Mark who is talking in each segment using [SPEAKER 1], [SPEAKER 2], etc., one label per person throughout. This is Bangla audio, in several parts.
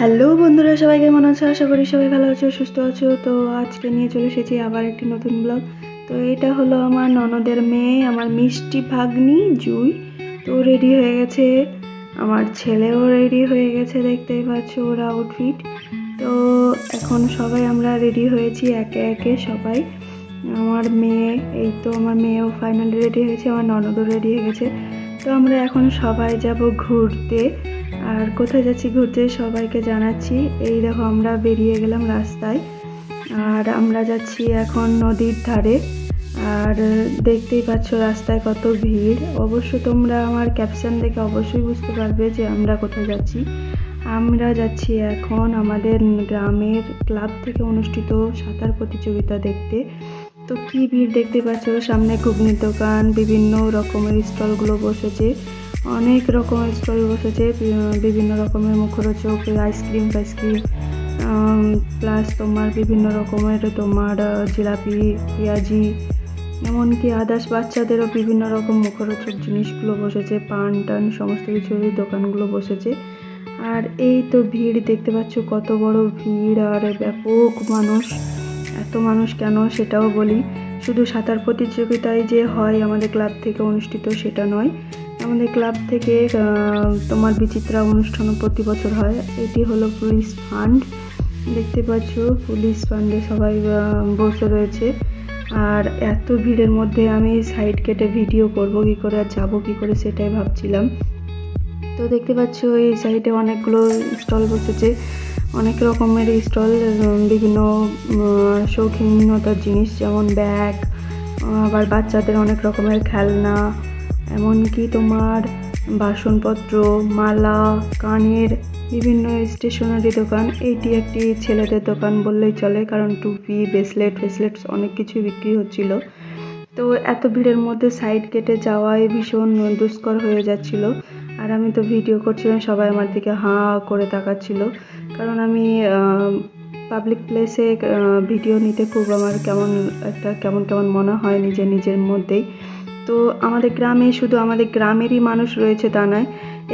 [SPEAKER 1] হ্যালো বন্ধুরা, সবাই কেমন আছো? আশা করি সবাই ভালো আছো, সুস্থ আছো। তো আজকে নিয়ে চলে এসেছি আবার একটি নতুন ব্লগ। তো এটা হলো আমার ননদের মেয়ে, আমার মিষ্টি ভাগ্নি জুই। তো রেডি হয়ে গেছে, আমার ছেলেও রেডি হয়ে গেছে, দেখতেই পাচ্ছ ওর আউটফিট। তো এখন সবাই আমরা রেডি হয়েছি একে একে সবাই। আমার মেয়ে, এই তো আমার মেয়েও ফাইনালি রেডি হয়েছে, আমার ননদও রেডি হয়ে গেছে। তো আমরা এখন সবাই যাব ঘুরতে। আর কোথায় যাচ্ছি ঘুরতে সবাইকে জানাচ্ছি। এই দেখো আমরা বেরিয়ে গেলাম রাস্তায়, আর আমরা যাচ্ছি এখন নদীর ধারে। আর দেখতেই পাচ্ছ রাস্তায় কত ভিড়। অবশ্য তোমরা আমার ক্যাপশন দেখে অবশ্যই বুঝতে পারবে যে আমরা কোথায় যাচ্ছি। আমরা যাচ্ছি এখন আমাদের গ্রামের ক্লাব থেকে অনুষ্ঠিত সাঁতার প্রতিযোগিতা দেখতে। তো কি ভিড় দেখতে পাচ্ছ, সামনে ঘুগনির দোকান, বিভিন্ন রকমের স্টলগুলো বসেছে, অনেক রকমের স্টল বসেছে, বিভিন্ন রকমের মুখরোচক আইসক্রিম প্লাস তোমার বিভিন্ন রকমের তোমার জিলাপি, পেঁয়াজি, এমনকি আদার্স বাচ্চাদেরও বিভিন্ন রকম মুখরোচক জিনিসগুলো বসেছে, পান টান সমস্ত কিছুরই দোকানগুলো বসেছে। আর এই তো ভিড় দেখতে পাচ্ছ, কত বড় ভিড় আর ব্যাপক মানুষ। এত মানুষ কেন সেটাও বলি। শুধু সাঁতার প্রতিযোগিতায় যে হয় আমাদের ক্লাব থেকে অনুষ্ঠিত সেটা নয়, আমাদের ক্লাব থেকে তোমার বিচিত্রা অনুষ্ঠানও প্রতি বছর হয়। এটি হলো পুলিশ ফান্ড, দেখতে পাচ্ছ পুলিশ ফান্ডে সবাই বসে রয়েছে। আর এত ভিড়ের মধ্যে আমি সাইড কেটে ভিডিও করব কি করে আর যাবো কি করে সেটাই ভাবছিলাম। তো দেখতে পাচ্ছ এই সাইডে অনেকগুলো স্টল বসেছে, অনেক রকমের স্টল, বিভিন্ন শৌখিনতার জিনিস যেমন ব্যাগ, আবার বাচ্চাদের অনেক রকমের খেলনা, এমনকি তোমার বাসনপত্র, মালা, কানের, বিভিন্ন স্টেশনারি দোকান। এইটি একটি ছেলেদের দোকান বললেই চলে, কারণ টুপি, ব্রেসলেট অনেক কিছু বিক্রি হচ্ছিল। তো এত ভিড়ের মধ্যে সাইড কেটে যাওয়াই ভীষণ দুষ্কর হয়ে যাচ্ছিল। আর আমি তো ভিডিও করছিলাম, সবাই আমার দিকে হাঁ করে তাকাচ্ছিল, কারণ আমি পাবলিক প্লেসে ভিডিও নিতে খুব আমার কেমন মনে হয় নিজের মধ্যেই। তো আমাদের গ্রামে শুধু আমাদের গ্রামেরই মানুষ রয়েছে তা নয়,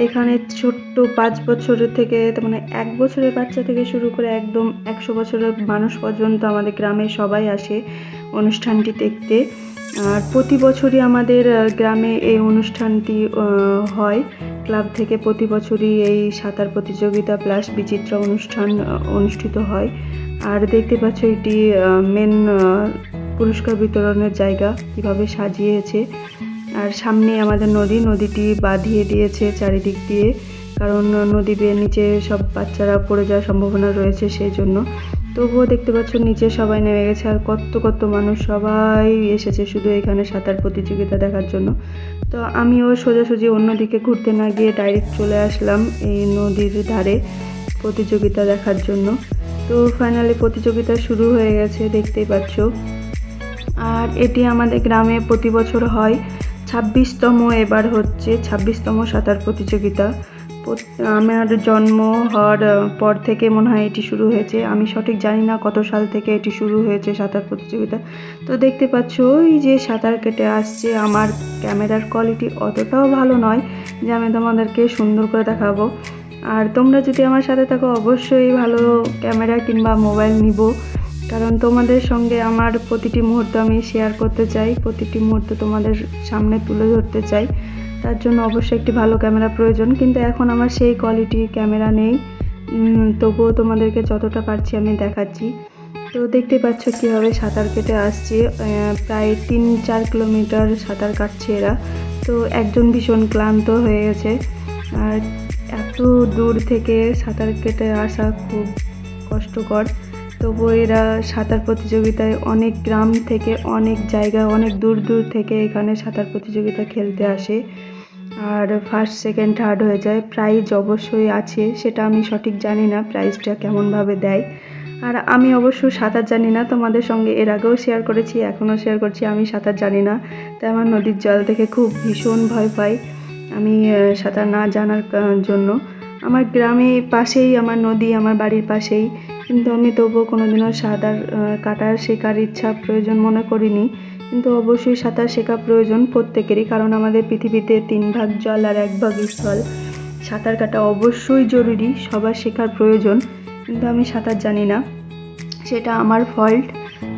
[SPEAKER 1] এখানে ছোট্ট 5 বছরের থেকে মানে 1 বছরের বাচ্চা থেকে শুরু করে একদম 100 বছরের মানুষ পর্যন্ত আমাদের গ্রামে সবাই আসে অনুষ্ঠানটি দেখতে। আর প্রতি বছরই আমাদের গ্রামে এই অনুষ্ঠানটি হয়। ক্লাব থেকে প্রতি বছরই এই সাঁতার প্রতিযোগিতা প্লাস বিচিত্রা অনুষ্ঠান অনুষ্ঠিত হয়। আর দেখতে পাচ্ছ এটি মেন পুরস্কার বিতরণের জায়গা, কিভাবে সাজিয়েছে। আর সামনে আমাদের নদীটি বাঁধিয়ে দিয়েছে চারিদিক দিয়ে, কারণ নদী বেয়ে নিচে সব বাচ্চারা পড়ে যাওয়ার সম্ভাবনা রয়েছে সেই জন্য। তবুও দেখতে পাচ্ছ নিচে সবাই নেমে গেছে, আর কত মানুষ সবাই এসেছে শুধু এখানে সাঁতার প্রতিযোগিতা দেখার জন্য। তো আমিও সোজাসুজি অন্যদিকে ঘুরতে না গিয়ে ডাইরেক্ট চলে আসলাম এই নদীর ধারে প্রতিযোগিতা দেখার জন্য। তো ফাইনালি প্রতিযোগিতা শুরু হয়ে গেছে, দেখতেই পাচ্ছ। আর এটি আমাদের গ্রামে প্রতি বছর হয়, 26তম এবার হচ্ছে 26তম সাঁতার প্রতিযোগিতা। আমার জন্ম হওয়ার পর থেকে মনে হয় এটি শুরু হয়েছে, আমি সঠিক জানি না কত সাল থেকে এটি শুরু হয়েছে সাঁতার প্রতিযোগিতা। তো দেখতে পাচ্ছ ওই যে সাঁতার কেটে আসছে, আমার ক্যামেরার কোয়ালিটি অতটাও ভালো নয় যে আমি তোমাদেরকে সুন্দর করে দেখাবো। আর তোমরা যদি আমার সাথে থাকো অবশ্যই ভালো ক্যামেরা কিংবা মোবাইল নিব, কারণ তোমাদের সঙ্গে আমার প্রতিটি মুহূর্ত আমি শেয়ার করতে চাই, প্রতিটি মুহূর্ত তোমাদের সামনে তুলে ধরতে চাই। তার জন্য অবশ্যই একটি ভালো ক্যামেরা প্রয়োজন, কিন্তু এখন আমার সেই কোয়ালিটি ক্যামেরা নেই। তবুও তোমাদেরকে যতটা পারছি আমি দেখাচ্ছি। তো দেখতে পাচ্ছ কীভাবে সাঁতার কেটে আসছে, প্রায় 3-4 কিলোমিটার সাঁতার কাটছে এরা। তো একজন ভীষণ ক্লান্ত হয়ে গেছে, আর এত দূর থেকে সাঁতার কেটে আসা খুব কষ্টকর। তবুও এরা সাঁতার প্রতিযোগিতায় অনেক গ্রাম থেকে, অনেক জায়গা, অনেক দূর থেকে এখানে সাঁতার প্রতিযোগিতা খেলতে আসে। আর ফার্স্ট সেকেন্ড থার্ড হয়ে যায়। প্রাইজ অবশ্যই আছে, সেটা আমি সঠিক জানি না প্রাইজটা কেমনভাবে দেয়। আর আমি অবশ্য সাঁতার জানি না, তোমাদের সঙ্গে এর আগেও শেয়ার করেছি, এখনও শেয়ার করছি, আমি সাঁতার জানি না। তাই আমার নদীর জল দেখে খুব ভীষণ ভয় পাই আমি সাঁতার না জানার জন্য। আমার গ্রামে পাশেই আমার নদী, আমার বাড়ির পাশেই, কিন্তু আমি তবুও কোনোদিনও সাঁতার কাটার শেখার ইচ্ছা প্রয়োজন মনে করিনি। কিন্তু অবশ্যই সাঁতার শেখা প্রয়োজন প্রত্যেকেরই, কারণ আমাদের পৃথিবীতে 3 ভাগ জল আর 1 ভাগ স্থল। সাঁতার কাটা অবশ্যই জরুরি, সবার শেখার প্রয়োজন, কিন্তু আমি সাঁতার জানি না, সেটা আমার ফল্ট।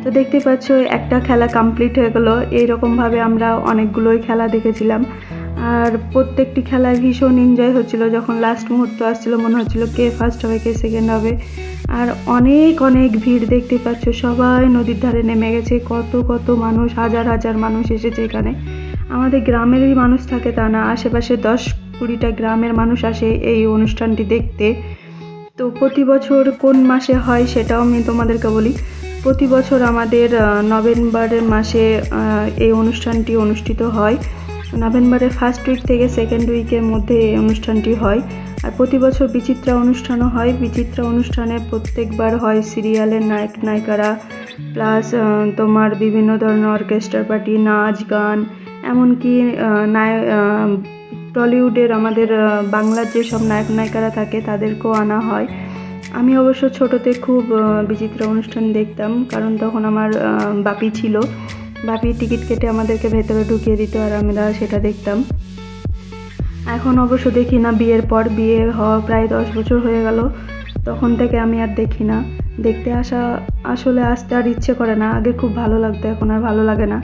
[SPEAKER 1] তো দেখতে পাচ্ছ একটা খেলা কমপ্লিট হয়ে গেলো। এইরকমভাবে আমরা অনেকগুলোই খেলা দেখেছিলাম, আর প্রত্যেকটি খেলায় ভীষণ এনজয় হচ্ছিলো। যখন লাস্ট মুহূর্ত আসছিলো মনে হচ্ছিলো কে ফার্স্ট হবে কে সেকেন্ড হবে। আর অনেক অনেক ভিড়, দেখতে পাচ্ছ সবাই নদীর ধারে নেমে গেছে, কত কত মানুষ, হাজার হাজার মানুষ এসেছে এখানে। আমাদের গ্রামেরই মানুষ থাকে তা না, আশেপাশে 10-20টা গ্রামের মানুষ আসে এই অনুষ্ঠানটি দেখতে। তো প্রতি বছর কোন মাসে হয় সেটাও আমি তোমাদেরকে বলি। প্রতি বছর আমাদের নভেম্বরের মাসে এই অনুষ্ঠানটি অনুষ্ঠিত হয়। নভেম্বরের ফার্স্ট উইক থেকে সেকেন্ড উইকের মধ্যে এই অনুষ্ঠানটি হয়। আর প্রতি বছর বিচিত্রা অনুষ্ঠানও হয়। বিচিত্রা অনুষ্ঠানে প্রত্যেকবার হয় সিরিয়ালের নায়ক নায়িকারা, প্লাস তোমার বিভিন্ন ধরনের অর্কেস্ট্রা পার্টি, নাচ গান, এমনকি টলিউডের আমাদের বাংলার যেসব নায়ক নায়িকারা থাকে তাদেরকেও আনা হয়। আমি অবশ্য ছোটোতে খুব বিচিত্রা অনুষ্ঠান দেখতাম, কারণ তখন আমার বাপি ছিল। বাপি টিকিট কেটে আমাদেরকে ভেতরে ঢুকিয়ে দিত আর আমরা সেটা দেখতাম। এখন অবশ্য দেখি না, বিয়ের পর, বিয়ে হওয়া প্রায় 10 বছর হয়ে গেল, তখন থেকে আমি আর দেখি না। দেখতে আসলে আসতে আর ইচ্ছে করে না। আগে খুব ভালো লাগতো, এখন আর ভালো লাগে না।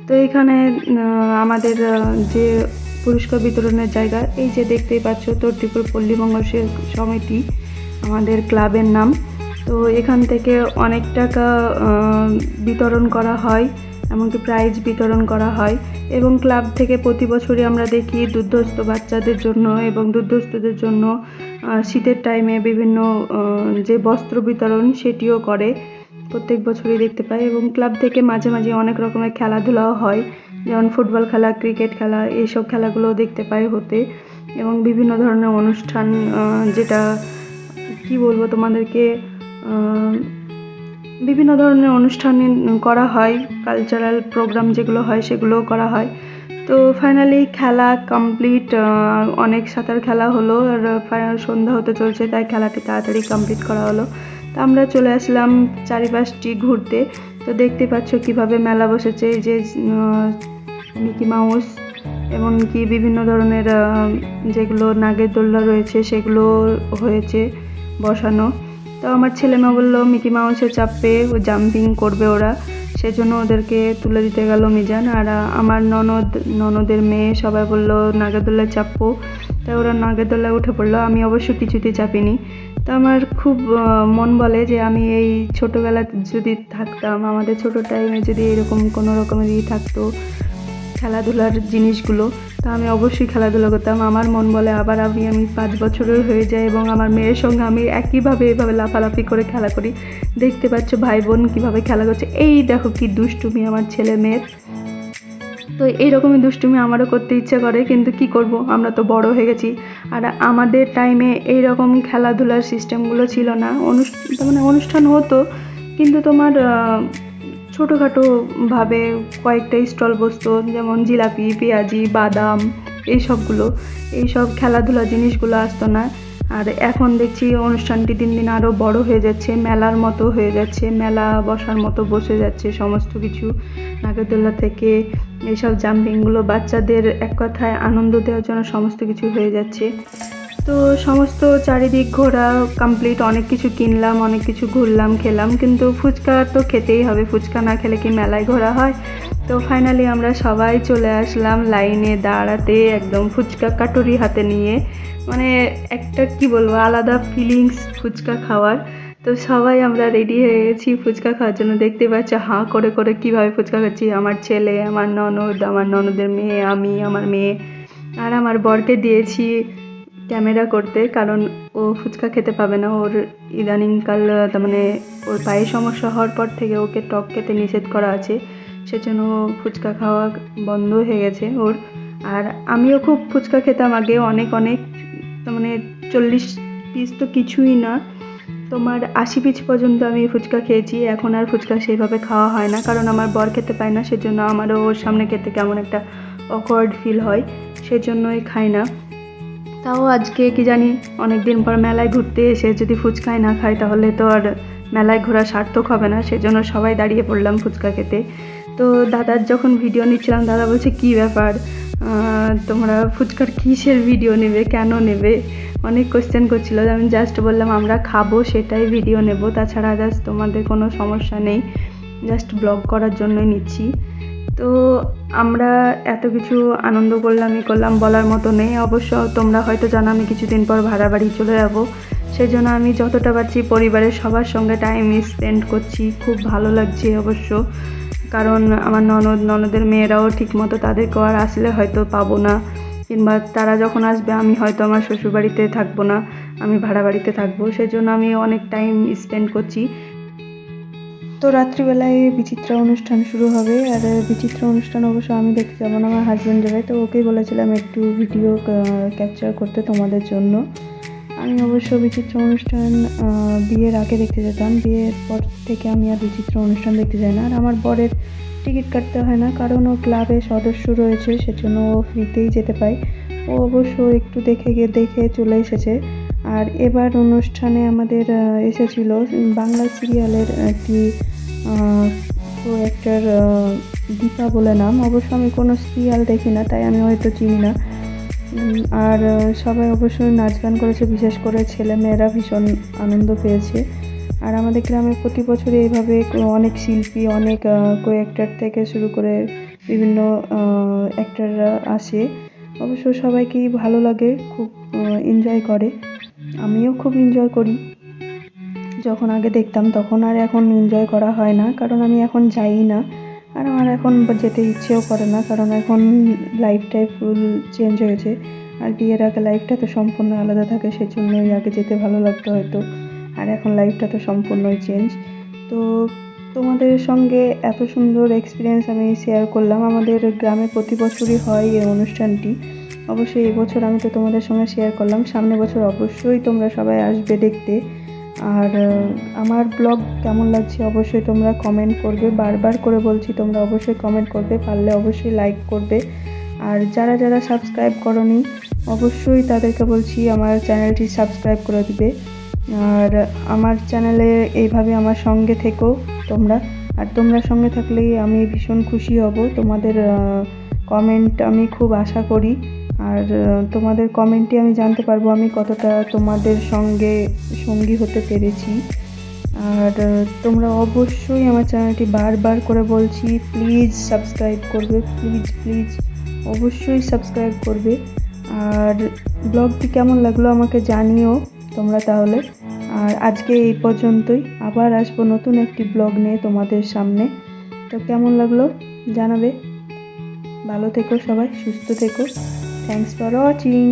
[SPEAKER 1] তো এখানে আমাদের যে পুরস্কার বিতরণের জায়গা, এই যে দেখতেই পাচ্ছ তর্তিপুর পল্লী মঙ্গল সমিতি আমাদের ক্লাবের নাম। তো এখান থেকে অনেক টাকা বিতরণ করা হয়, এমনকি প্রাইজ বিতরণ করা হয়। এবং ক্লাব থেকে প্রতি বছরই আমরা দেখি দুর্ধর্ষ বাচ্চাদের জন্য এবং দুর্ধর্ষদের জন্য শীতের টাইমে বিভিন্ন যে বস্ত্র বিতরণ সেটিও করে, প্রত্যেক বছরই দেখতে পাই। এবং ক্লাব থেকে মাঝে মাঝে অনেক রকমের খেলাধুলাও হয়, যেমন ফুটবল খেলা, ক্রিকেট খেলা, এইসব খেলাগুলোও দেখতে পাই হতে। এবং বিভিন্ন ধরনের অনুষ্ঠান, যেটা কি বলবো তোমাদেরকে, বিভিন্ন ধরনের অনুষ্ঠান করা হয়, কালচারাল প্রোগ্রাম যেগুলো হয় সেগুলোও করা হয়। তো ফাইনালি খেলা কমপ্লিট, অনেক সাঁতার খেলা হলো, আর সন্ধ্যা হতে চলছে, তাই খেলাটি তাড়াতাড়ি কমপ্লিট করা হলো। তো আমরা চলে আসলাম চারিপাশটি ঘুরতে। তো দেখতে পাচ্ছ কিভাবে মেলা বসেছে, এই যে মিকি মাউস, এমনকি বিভিন্ন ধরনের যেগুলো নাগের দোলনা রয়েছে সেগুলো হয়েছে বসানো। তো আমার ছেলে মেয়ে বললো মিকি মাউসে চাপবে, জাম্পিং করবে ওরা, সেজন্য ওদেরকে তুলে দিতে গেল মিজান। আর আমার ননদের মেয়ে সবাই বললো নাগরদোলায় চাপবো, তাই ওরা নাগরদোলায় উঠে পড়লো। আমি অবশ্য কিছুতেই চাপিনি। তো আমার খুব মন বলে যে আমি এই ছোটোবেলায় যদি থাকতাম, আমাদের ছোটো টাইমে যদি এরকম কোনো রকমের থাকতো খেলাধুলার জিনিসগুলো, তা আমি অবশ্যই খেলাধুলা করতাম। আমার মন বলে আবার আমি 5 বছরের হয়ে যাই এবং আমার মেয়ের সঙ্গে আমি একইভাবে এভাবে লাফালাফি করে খেলা করি। দেখতে পাচ্ছ ভাই বোন কীভাবে খেলা করছে, এই দেখো কি দুষ্টুমি আমার ছেলে মেয়ের। তো এইরকমই দুষ্টুমি আমারও করতে ইচ্ছে করে, কিন্তু কি করব, আমরা তো বড় হয়ে গেছি। আর আমাদের টাইমে এইরকম খেলাধুলার সিস্টেমগুলো ছিল না। অনুষ্ঠান হতো, কিন্তু তোমার ছোটোখাটোভাবে কয়েকটা স্টল বসতো, যেমন জিলাপি, পেঁয়াজি, বাদাম, এইসব খেলাধুলা জিনিসগুলো আসতো না। আর এখন দেখছি অনুষ্ঠানটি দিন দিন আরও বড় হয়ে যাচ্ছে, মেলার মতো হয়ে যাচ্ছে, মেলা বসার মতো বসে যাচ্ছে সমস্ত কিছু। নাগরদোলা থেকে এইসব জাম্পিংগুলো বাচ্চাদের এক কথায় আনন্দ দেওয়ার জন্য সমস্ত কিছু হয়ে যাচ্ছে। তো সমস্ত চারিদিক ঘোরা কমপ্লিট, অনেক কিছু কিনলাম, অনেক কিছু ঘুরলাম, খেলাম, কিন্তু ফুচকা তো খেতেই হবে, ফুচকা না খেলে কি মেলায় ঘোরা হয়। তো ফাইনালি আমরা সবাই চলে আসলাম লাইনে দাঁড়াতে, একদম ফুচকা কাটুরি হাতে নিয়ে, মানে একটা কি বলবো আলাদা ফিলিংস ফুচকা খাওয়ার। তো সবাই আমরা রেডি হয়ে গেছি ফুচকা খাওয়ার জন্য। দেখতে পাচ্ছ হাঁ করে করে কীভাবে ফুচকা খাচ্ছি, আমার ছেলে, আমার ননদ, আমার ননদের মেয়ে, আমি, আমার মেয়ে, আর আমার বরকে দিয়েছি ক্যামেরা করতে, কারণ ও ফুচকা খেতে পাবে না। ওর ইদানিংকাল তার ওর পায়ে সমস্যা হওয়ার পর থেকে ওকে টক খেতে নিষেধ করা আছে, সেজন্য ফুচকা খাওয়া বন্ধ হয়ে গেছে ওর। আর আমিও খুব ফুচকা খেতাম আগে, অনেক 40 পিস তো কিছুই না, তোমার 80 পিস পর্যন্ত আমি ফুচকা খেয়েছি। এখন আর ফুচকা সেইভাবে খাওয়া হয় না, কারণ আমার বর খেতে পায় না, সেজন্য আমারও ওর সামনে খেতে কেমন একটা অকওয়ার্ড ফিল হয়, সেজন্যই খাই না। তাও আজকে কি জানি অনেক দিন পর মেলায় ঘুরতে এসে যদি ফুচকাই না খাই তাহলে তো আর মেলায় ঘোরা সার্থক হবে না, সেজন্য সবাই দাঁড়িয়ে পড়লাম ফুচকা খেতে। তো দাদার যখন ভিডিও নিচ্ছিলাম, দাদা বলছে কী ব্যাপার, তোমরা ফুচকার কিসের ভিডিও নেবে, কেন নেবে, অনেক কোশ্চেন করছিল। আমি জাস্ট বললাম আমরা খাবো সেটাই ভিডিও নেব, তাছাড়া জাস্ট তোমাদের কোনো সমস্যা নেই, জাস্ট ব্লগ করার জন্যই নিচ্ছি। তো আমরা এত কিছু আনন্দ করলাম বলার মতো নেই। অবশ্য তোমরা হয়তো জানো আমি কিছুদিন পর ভাড়া বাড়ি চলে যাব, সেই জন্য আমি যতটা পারছি পরিবারের সবার সঙ্গে টাইম স্পেন্ড করছি। খুব ভালো লাগছে অবশ্য, কারণ আমার ননদের মেয়েরাও ঠিকমতো, তাদেরকেও আর আসলে হয়তো পাবো না, কিংবা তারা যখন আসবে আমি হয়তো আমার শ্বশুরবাড়িতে থাকবো না, আমি ভাড়া বাড়িতে থাকবো, সেই জন্য আমি অনেক টাইম স্পেন্ড করছি। তো রাত্রিবেলায় বিচিত্রা অনুষ্ঠান শুরু হবে, আর বিচিত্রা অনুষ্ঠান অবশ্য আমি দেখতে যাবো না, আমার হাজব্যান্ড যাবে। তো ওকেই বলেছিলাম একটু ভিডিও ক্যাপচার করতে তোমাদের জন্য। আমি অবশ্য বিচিত্রা অনুষ্ঠান বিয়ের আগে দেখতে যেতাম, বিয়ের পর থেকে আমি আর বিচিত্রা অনুষ্ঠান দেখতে যাই না। আর আমার বরের টিকিট কাটতে হয় না, কারণ ও ক্লাবে সদস্য রয়েছে, সেজন্য ও ফ্রিতেই যেতে পায়। ও অবশ্য একটু দেখে চলে এসেছে। আর এবার অনুষ্ঠানে আমাদের এসেছিল বাংলা সিরিয়ালের একটি ক্যারেক্টার, দীপা বলে নাম। অবশ্য আমি কোনো সিরিয়াল দেখি না, তাই আমি হয়তো চিনি না। আর সবাই অবশ্যই নাচ গান করেছে, বিশেষ করে ছেলেমেয়েরা ভীষণ আনন্দ পেয়েছে। আর আমাদের গ্রামে প্রতি বছরই এইভাবে অনেক শিল্পী, অনেক ক্যারেক্টার থেকে শুরু করে বিভিন্ন অ্যাক্টররা আসে। অবশ্য সবাইকেই ভালো লাগে, খুব এনজয় করে। আমিও খুব এনজয় করি। যখন আগে দেখতাম তখন, আর এখন এনজয় করা হয় না, কারণ আমি এখন যাই না, আর আমার এখন যেতে ইচ্ছেও করে না, কারণ এখন লাইফটাই ফুল চেঞ্জ হয়েছে। আর বিয়ের আগে লাইফটা তো সম্পূর্ণ আলাদা থাকে, সেজন্যই আগে যেতে ভালো লাগতো হয়তো, আর এখন লাইফটা তো সম্পূর্ণই চেঞ্জ। তো তোমাদের সঙ্গে এত সুন্দর এক্সপিরিয়েন্স আমি শেয়ার করলাম। আমাদের গ্রামে প্রতি বছরই হয় এই অনুষ্ঠানটি। অবশ্যই এবছর আমি তো তোমাদের সঙ্গে শেয়ার করলাম, সামনের বছর অবশ্যই তোমরা সবাই আসবে দেখতে। আর আমার ব্লগ কেমন লাগছে অবশ্যই তোমরা কমেন্ট করবে, বারবার করে বলছি তোমরা অবশ্যই কমেন্ট করবে, পারলে অবশ্যই লাইক করবে। আর যারা সাবস্ক্রাইব করোনি অবশ্যই তাদেরকে বলছি আমার চ্যানেলটি সাবস্ক্রাইব করে দিবে। আর আমার চ্যানেলে এইভাবে আমার সঙ্গে থেকো তোমরা, আর তোমরা সঙ্গে থাকলেই আমি ভীষণ খুশি হব। তোমাদের কমেন্ট আমি খুব আশা করি, আর তোমাদের কমেন্টে আমি জানতে পারবো আমি কতটা তোমাদের সঙ্গী হতে পেরেছি। আর তোমরা অবশ্যই আমার চ্যানেলটি বারবার করে বলছি প্লিজ সাবস্ক্রাইব করবে, প্লিজ অবশ্যই সাবস্ক্রাইব করবে। আর ব্লগটি কেমন লাগলো আমাকে জানিও তোমরা তাহলে। আর আজকে এই পর্যন্তই, আবার আসবো নতুন একটি ব্লগ নিয়ে তোমাদের সামনে। তো কেমন লাগলো জানাবে। ভালো থেকো সবাই, সুস্থ থেকো। Thanks for watching.